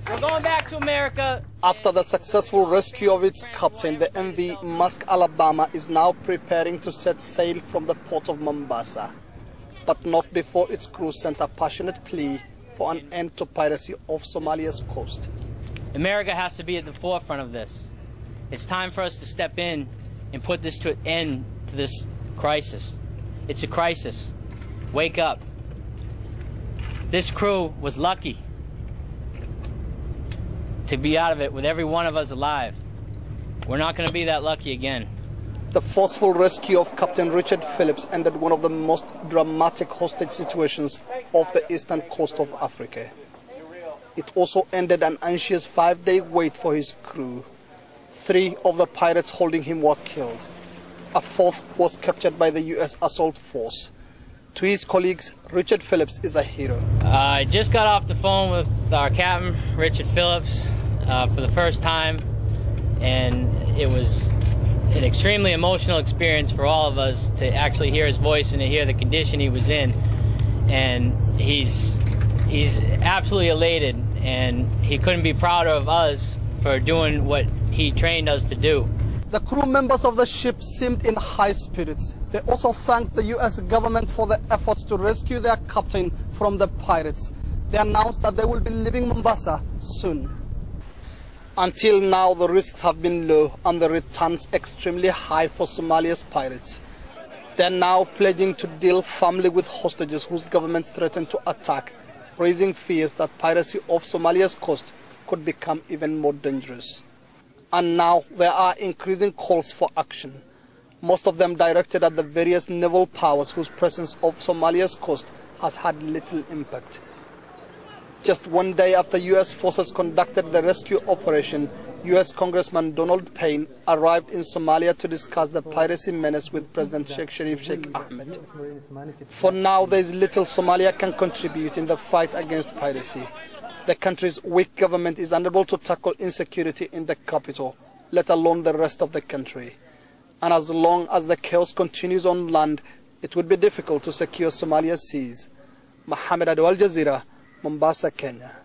We're going back to America. After the successful rescue of its captain, the MV Musk Alabama is now preparing to set sail from the port of Mombasa, but not before its crew sent a passionate plea for an end to piracy off Somalia's coast. America has to be at the forefront of this. It's time for us to step in and put this to an end to this crisis. It's a crisis. Wake up. This crew was lucky to be out of it with every one of us alive. We're not going to be that lucky again. The forceful rescue of Captain Richard Phillips ended one of the most dramatic hostage situations off the eastern coast of Africa. It also ended an anxious 5-day wait for his crew. 3 of the pirates holding him were killed. A 4th was captured by the U.S. assault force. To his colleagues, Richard Phillips is a hero. I just got off the phone with our captain, Richard Phillips, for the first time, and it was an extremely emotional experience for all of us to actually hear his voice and to hear the condition he was in. And he's absolutely elated, and he couldn't be prouder of us for doing what he trained us to do. The crew members of the ship seemed in high spirits. They also thanked the U.S. government for the efforts to rescue their captain from the pirates. They announced that they will be leaving Mombasa soon. Until now, the risks have been low and the returns extremely high for Somalia's pirates. They are now pledging to deal firmly with hostages whose governments threaten to attack, raising fears that piracy off Somalia's coast could become even more dangerous. And now there are increasing calls for action, most of them directed at the various naval powers whose presence off Somalia's coast has had little impact. Just 1 day after U.S. forces conducted the rescue operation, U.S. Congressman Donald Payne arrived in Somalia to discuss the piracy menace with President Sheikh Ahmed. For now, there is little Somalia can contribute in the fight against piracy. The country's weak government is unable to tackle insecurity in the capital, let alone the rest of the country. And as long as the chaos continues on land, it would be difficult to secure Somalia's seas. Mohammed Adu, Al Jazeera, Mombasa, Kenya.